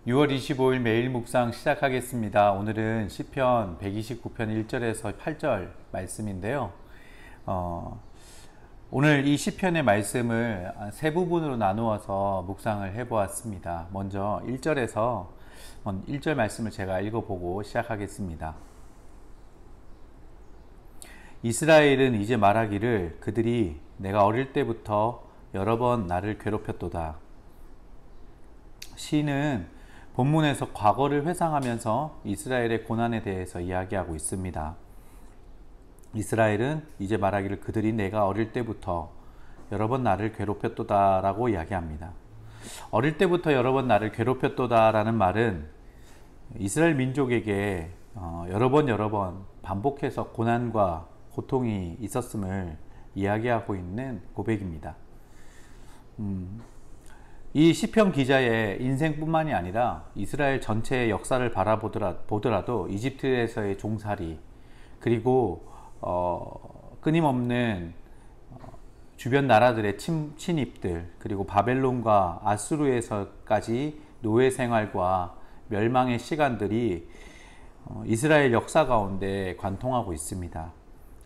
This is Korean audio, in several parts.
6월 25일 매일 묵상 시작하겠습니다. 오늘은 시편 129편 1절에서 8절 말씀인데요. 오늘 이 시편의 말씀을 세 부분으로 나누어서 묵상을 해보았습니다. 먼저 1절에서 1절 말씀을 제가 읽어보고 시작하겠습니다. 이스라엘은 이제 말하기를 그들이 내가 어릴 때부터 여러 번 나를 괴롭혔도다. 시인은 본문에서 과거를 회상하면서 이스라엘의 고난에 대해서 이야기하고 있습니다. 이스라엘은 이제 말하기를 그들이 내가 어릴 때부터 여러 번 나를 괴롭혔도다 라고 이야기합니다. 어릴 때부터 여러 번 나를 괴롭혔도다 라는 말은 이스라엘 민족에게 여러 번 반복해서 고난과 고통이 있었음을 이야기하고 있는 고백입니다. 이 시편 기자의 인생뿐만이 아니라 이스라엘 전체의 역사를 바라보더라도 이집트에서의 종살이, 그리고 끊임없는 주변 나라들의 침입들, 그리고 바벨론과 아수르에서까지 노예 생활과 멸망의 시간들이 이스라엘 역사 가운데 관통하고 있습니다.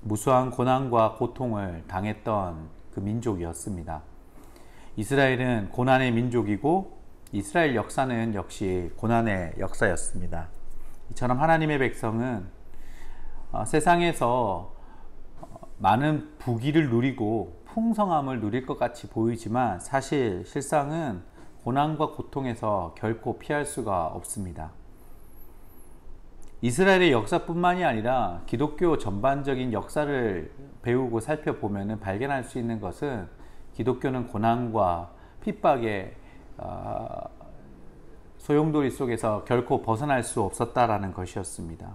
무수한 고난과 고통을 당했던 그 민족이었습니다. 이스라엘은 고난의 민족이고 이스라엘 역사는 역시 고난의 역사였습니다. 이처럼 하나님의 백성은 세상에서 많은 부귀를 누리고 풍성함을 누릴 것 같이 보이지만 사실 실상은 고난과 고통에서 결코 피할 수가 없습니다. 이스라엘의 역사뿐만이 아니라 기독교 전반적인 역사를 배우고 살펴보면 발견할 수 있는 것은 기독교는 고난과 핍박의 소용돌이 속에서 결코 벗어날 수 없었다라는 것이었습니다.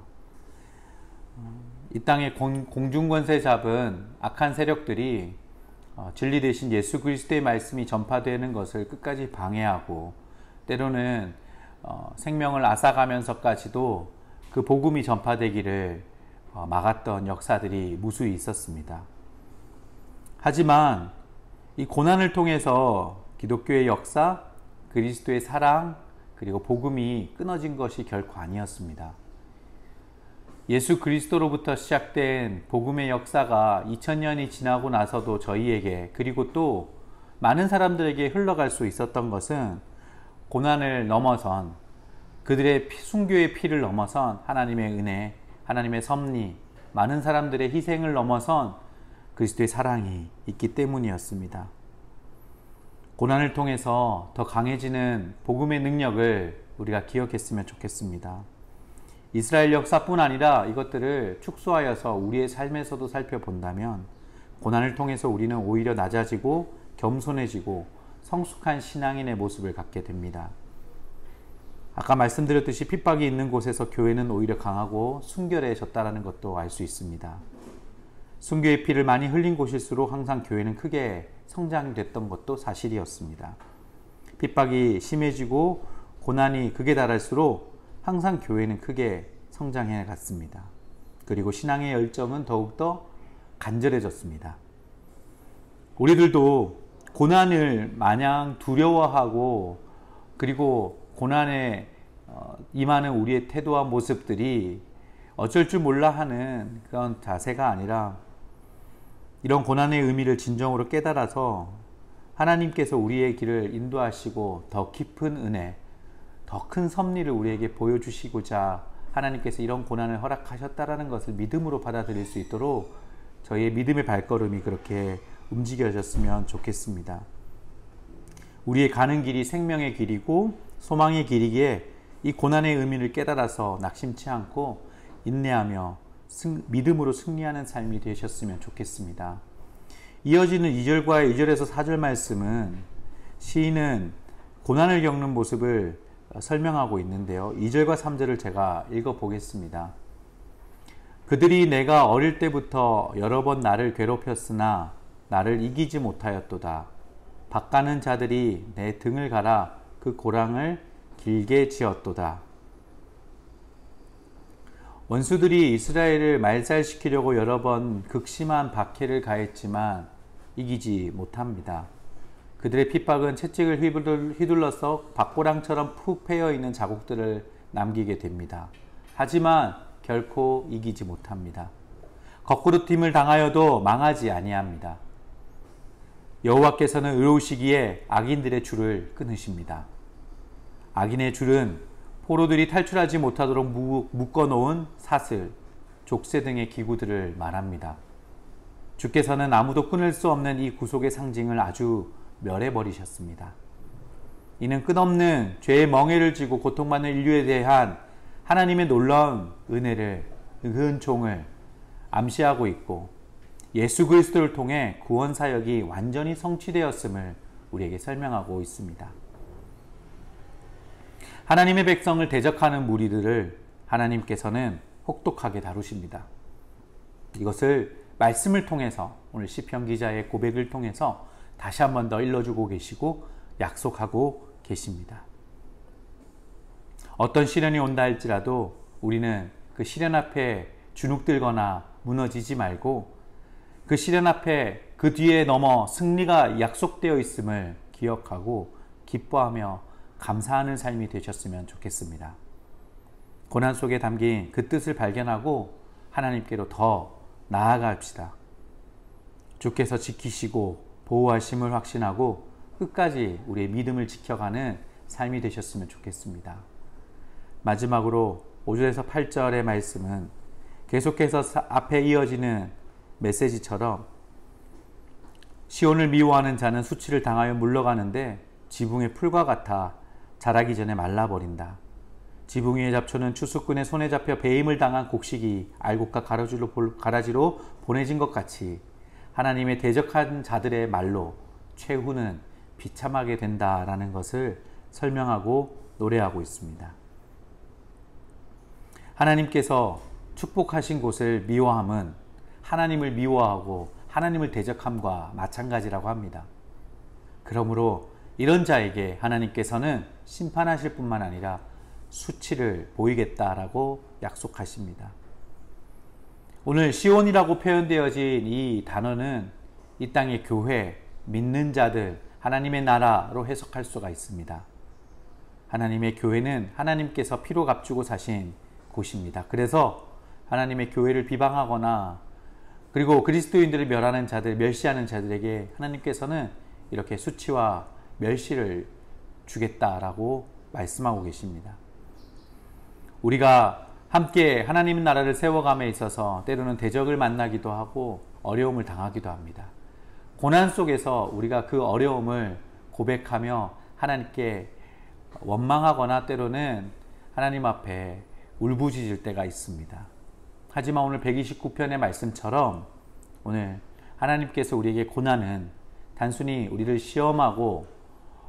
이 땅에 공중권세 잡은 악한 세력들이 진리 대신 예수 그리스도의 말씀이 전파되는 것을 끝까지 방해하고 때로는 생명을 앗아가면서까지도 그 복음이 전파되기를 막았던 역사들이 무수히 있었습니다. 하지만 이 고난을 통해서 기독교의 역사, 그리스도의 사랑, 그리고 복음이 끊어진 것이 결코 아니었습니다. 예수 그리스도로부터 시작된 복음의 역사가 2000년이 지나고 나서도 저희에게, 그리고 또 많은 사람들에게 흘러갈 수 있었던 것은 고난을 넘어선, 그들의 순교의 피를 넘어선 하나님의 은혜, 하나님의 섭리, 많은 사람들의 희생을 넘어선 그리스도의 사랑이 있기 때문이었습니다. 고난을 통해서 더 강해지는 복음의 능력을 우리가 기억했으면 좋겠습니다. 이스라엘 역사뿐 아니라 이것들을 축소하여서 우리의 삶에서도 살펴본다면 고난을 통해서 우리는 오히려 낮아지고 겸손해지고 성숙한 신앙인의 모습을 갖게 됩니다. 아까 말씀드렸듯이 핍박이 있는 곳에서 교회는 오히려 강하고 순결해졌다는 것도 알 수 있습니다. 순교의 피를 많이 흘린 곳일수록 항상 교회는 크게 성장됐던 것도 사실이었습니다. 핍박이 심해지고 고난이 극에 달할수록 항상 교회는 크게 성장해 갔습니다. 그리고 신앙의 열정은 더욱더 간절해졌습니다. 우리들도 고난을 마냥 두려워하고 그리고 고난에 임하는 우리의 태도와 모습들이 어쩔 줄 몰라 하는 그런 자세가 아니라 이런 고난의 의미를 진정으로 깨달아서 하나님께서 우리의 길을 인도하시고 더 깊은 은혜, 더 큰 섭리를 우리에게 보여주시고자 하나님께서 이런 고난을 허락하셨다라는 것을 믿음으로 받아들일 수 있도록 저희의 믿음의 발걸음이 그렇게 움직여졌으면 좋겠습니다. 우리의 가는 길이 생명의 길이고 소망의 길이기에 이 고난의 의미를 깨달아서 낙심치 않고 인내하며 믿음으로 승리하는 삶이 되셨으면 좋겠습니다. 이어지는 2절과 2절에서 4절 말씀은 시인은 고난을 겪는 모습을 설명하고 있는데요. 2절과 3절을 제가 읽어보겠습니다. 그들이 내가 어릴 때부터 여러 번 나를 괴롭혔으나 나를 이기지 못하였도다. 바가는 자들이 내 등을 갈아 그 고랑을 길게 지었도다. 원수들이 이스라엘을 말살시키려고 여러 번 극심한 박해를 가했지만 이기지 못합니다. 그들의 핍박은 채찍을 휘둘러서 박고랑처럼 푹 패여있는 자국들을 남기게 됩니다. 하지만 결코 이기지 못합니다. 거꾸로 팀을 당하여도 망하지 아니합니다. 여호와께서는 의로우시기에 악인들의 줄을 끊으십니다. 악인의 줄은 포로들이 탈출하지 못하도록 묶어놓은 사슬, 족쇄 등의 기구들을 말합니다. 주께서는 아무도 끊을 수 없는 이 구속의 상징을 아주 멸해버리셨습니다. 이는 끝없는 죄의 멍에를 쥐고 고통받는 인류에 대한 하나님의 놀라운 은혜를, 은총을 암시하고 있고 예수 그리스도를 통해 구원 사역이 완전히 성취되었음을 우리에게 설명하고 있습니다. 하나님의 백성을 대적하는 무리들을 하나님께서는 혹독하게 다루십니다. 이것을 말씀을 통해서 오늘 시편 기자의 고백을 통해서 다시 한 번 더 일러주고 계시고 약속하고 계십니다. 어떤 시련이 온다 할지라도 우리는 그 시련 앞에 주눅들거나 무너지지 말고 그 시련 앞에 그 뒤에 넘어 승리가 약속되어 있음을 기억하고 기뻐하며 감사하는 삶이 되셨으면 좋겠습니다. 고난 속에 담긴 그 뜻을 발견하고 하나님께로 더 나아갑시다. 주께서 지키시고 보호하심을 확신하고 끝까지 우리의 믿음을 지켜가는 삶이 되셨으면 좋겠습니다. 마지막으로 5절에서 8절의 말씀은 계속해서 앞에 이어지는 메시지처럼 시온을 미워하는 자는 수치를 당하여 물러가는데 지붕의 풀과 같아 자라기 전에 말라버린다. 지붕 위의 잡초는 추수꾼의 손에 잡혀 배임을 당한 곡식이 알곡과 가라지로 보내진 것 같이 하나님의 대적한 자들의 말로 최후는 비참하게 된다라는 것을 설명하고 노래하고 있습니다. 하나님께서 축복하신 곳을 미워함은 하나님을 미워하고 하나님을 대적함과 마찬가지라고 합니다. 그러므로 이런 자에게 하나님께서는 심판하실 뿐만 아니라 수치를 보이겠다라고 약속하십니다. 오늘 시온이라고 표현되어진 이 단어는 이 땅의 교회, 믿는 자들, 하나님의 나라로 해석할 수가 있습니다. 하나님의 교회는 하나님께서 피로 값주고 사신 곳입니다. 그래서 하나님의 교회를 비방하거나 그리고 그리스도인들을 멸하는 자들, 멸시하는 자들에게 하나님께서는 이렇게 수치와 멸시를 주겠다라고 말씀하고 계십니다. 우리가 함께 하나님의 나라를 세워감에 있어서 때로는 대적을 만나기도 하고 어려움을 당하기도 합니다. 고난 속에서 우리가 그 어려움을 고백하며 하나님께 원망하거나 때로는 하나님 앞에 울부짖을 때가 있습니다. 하지만 오늘 129편의 말씀처럼 오늘 하나님께서 우리에게 고난은 단순히 우리를 시험하고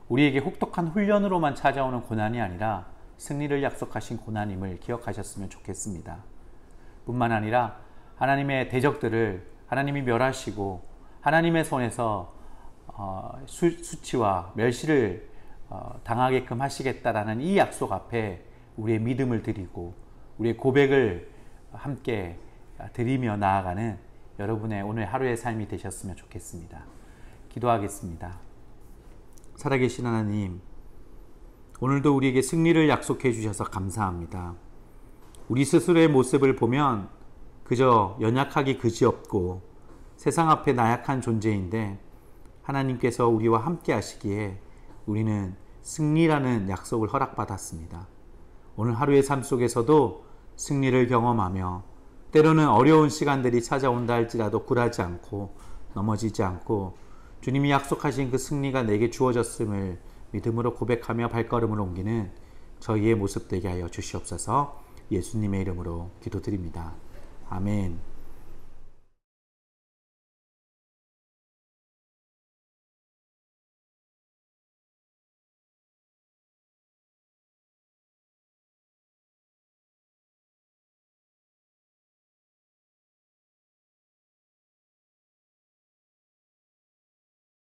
우리에게 혹독한 훈련으로만 찾아오는 고난이 아니라 승리를 약속하신 고난임을 기억하셨으면 좋겠습니다. 뿐만 아니라 하나님의 대적들을 하나님이 멸하시고 하나님의 손에서 수치와 멸시를 당하게끔 하시겠다라는 이 약속 앞에 우리의 믿음을 드리고 우리의 고백을 함께 드리며 나아가는 여러분의 오늘 하루의 삶이 되셨으면 좋겠습니다. 기도하겠습니다. 살아계신 하나님, 오늘도 우리에게 승리를 약속해 주셔서 감사합니다. 우리 스스로의 모습을 보면 그저 연약하기 그지없고 세상 앞에 나약한 존재인데 하나님께서 우리와 함께 하시기에 우리는 승리라는 약속을 허락받았습니다. 오늘 하루의 삶 속에서도 승리를 경험하며 때로는 어려운 시간들이 찾아온다 할지라도 굴하지 않고 넘어지지 않고 주님이 약속하신 그 승리가 내게 주어졌음을 믿음으로 고백하며 발걸음을 옮기는 저희의 모습 되게 하여 주시옵소서. 예수님의 이름으로 기도드립니다. 아멘.